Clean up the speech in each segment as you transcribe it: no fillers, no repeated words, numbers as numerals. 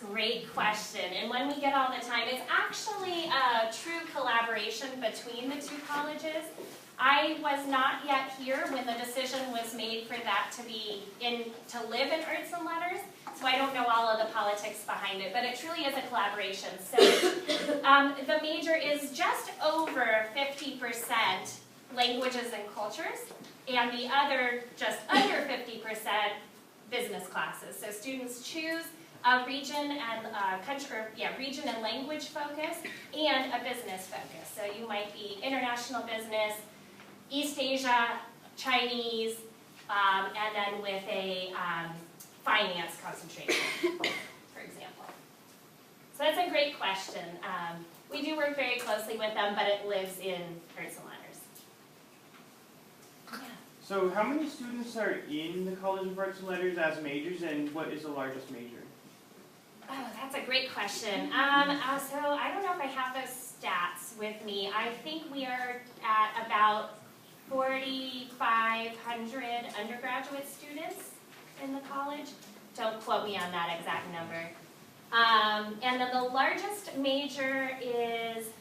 great question, and one we get all the time. It's actually a true collaboration between the two colleges. I was not yet here when the decision was made for that to live in Arts and Letters, so I don't know all of the politics behind it, but it truly is a collaboration. So the major is just over 50% languages and cultures, and the other just under 50% business classes. So students choose a region and region and language focus and a business focus. So you might be international business, East Asia, Chinese, and then with a finance concentration, for example. So that's a great question. We do work very closely with them, but it lives in Arts and Letters. Yeah. So how many students are in the College of Arts and Letters as majors, and what is the largest major? Oh, that's a great question. So I don't know if I have those stats with me. I think we are at about 4,500 undergraduate students in the college. Don't quote me on that exact number. And then the largest major is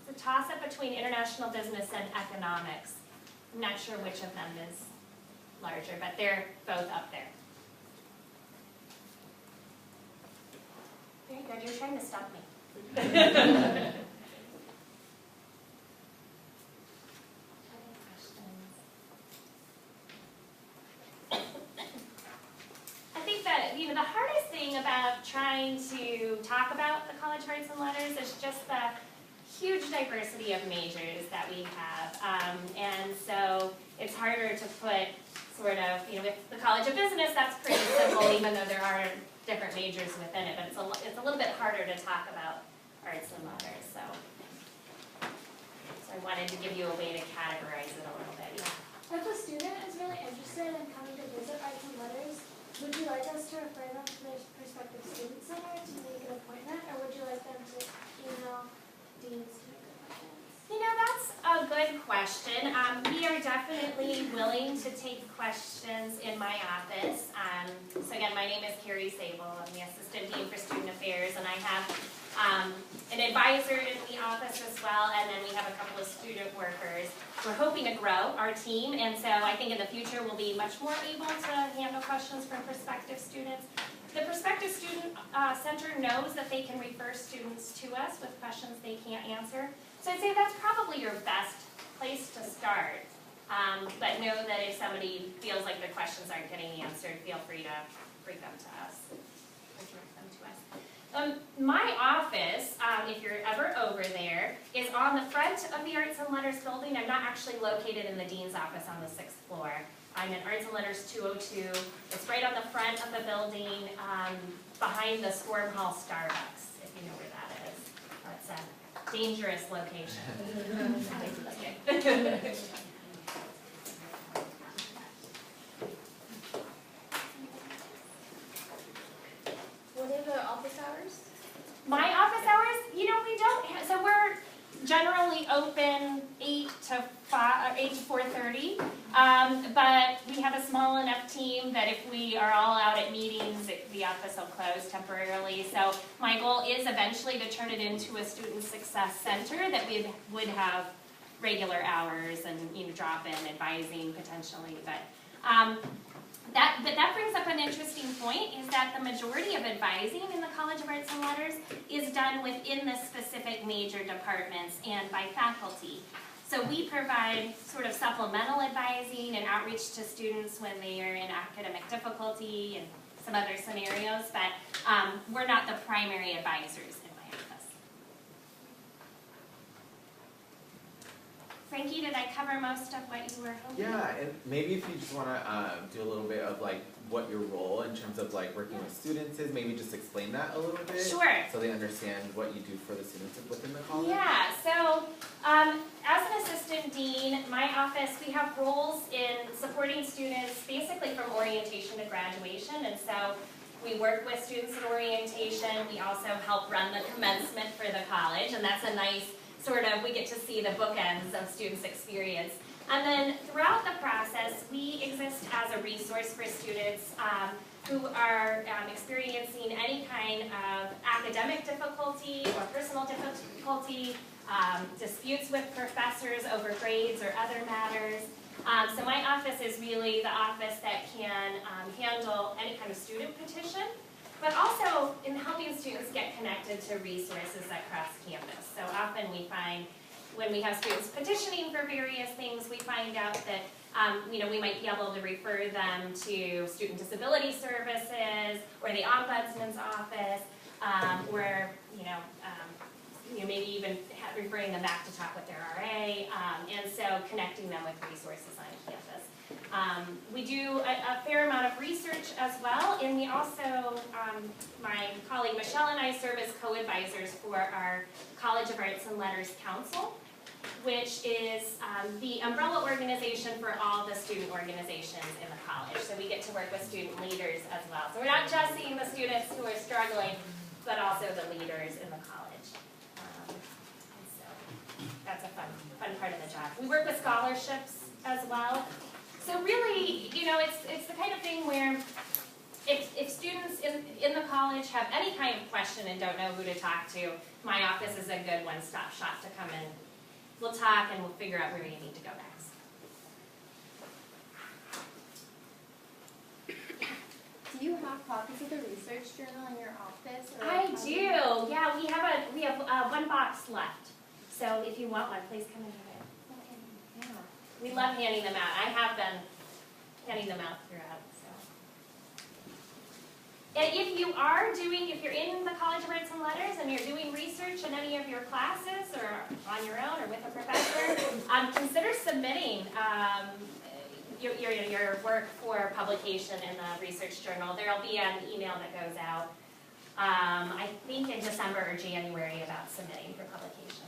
the toss-up between international business and economics. I'm not sure which of them is larger, but they're both up there. Very good, you're trying to stop me. I think that the hardest thing about trying to talk about the College of Arts and Letters is just the huge diversity of majors that we have, and so it's harder to put sort of, with the College of Business, that's pretty simple, even though there are different majors within it, but it's a little bit harder to talk about Arts and Letters, so I wanted to give you a way to categorize it a little bit. Yeah. If a student is really interested in coming to visit Arts and Letters, would you like us to refer them to their prospective student center to make an appointment, or would you like them to email deans to make appointments? That's a good question. We are definitely willing to take questions in my office. So again, my name is Carrie Sable. I'm the Assistant Dean for Student Affairs, and I have an advisor in the office as well, and then we have a couple of student workers. We're hoping to grow our team, and so I think in the future we'll be much more able to handle questions from prospective students. The Prospective Student Center knows that they can refer students to us with questions they can't answer. So I'd say that's probably your best place to start. But know that if somebody feels like their questions aren't getting answered, feel free to bring them to us or direct them to us. My office, if you're ever over there, is on the front of the Arts and Letters building. I'm not actually located in the Dean's office on the 6th floor. I'm in Arts and Letters 202. It's right on the front of the building, behind the Squirm Hall Starbucks, if you know where that is. It's a dangerous location. What are the office hours? My office hours, we don't have, so we're generally open 8 to 4:30, but we have a small enough team that if we are all out at meetings, the office will close temporarily. So my goal is eventually to turn it into a student success center that we would have regular hours and drop-in advising potentially, but that brings up an interesting point, is that the majority of advising in the College of Arts and Letters is done within the specific major departments and by faculty. So we provide sort of supplemental advising and outreach to students when they are in academic difficulty and some other scenarios, but we're not the primary advisors in my office. Frankie, did I cover most of what you were hoping? Yeah, and maybe if you just want to do a little bit of what your role in terms of working with students is, maybe just explain that a little bit. Sure. So they understand what you do for the students within the college. Yeah, so as an assistant dean, my office, we have roles in supporting students basically from orientation to graduation, and so we work with students at orientation. We also help run the commencement for the college, and that's a nice we get to see the bookends of students' experience. And then throughout the process, we exist as a resource for students who are experiencing any kind kind of academic difficulty or personal difficulty, disputes with professors over grades or other matters. So my office is really the office that can handle any kind of student petition, but also in helping students get connected to resources across campus. So often we find when we have students petitioning for various things, we find out that we might be able to refer them to Student Disability Services or the Ombudsman's Office, or maybe even referring them back to talk with their RA, and so connecting them with resources on campus. We do a fair amount of research as well, and we also, my colleague Michelle and I serve as co-advisors for our College of Arts and Letters Council, which is the umbrella organization for all the student organizations in the college. So we get to work with student leaders as well. So we're not just seeing the students who are struggling, but also the leaders in the college. And so that's a fun part of the job. We work with scholarships as well. So really, it's the kind of thing where if students in the college have any kind of question and don't know who to talk to, my office is a good one-stop shop to come in. We'll talk and we'll figure out where you need to go next. Do you have copies of the research journal in your office? Or I do. Yeah, we have one box left. So if you want one, please come and get it. Yeah. We love handing them out. I have been handing them out throughout. And if you're in the College of Arts and Letters and you're doing research in any of your classes or on your own or with a professor, consider submitting your work for publication in the research journal. There'll be an email that goes out, I think in December or January about submitting for publication.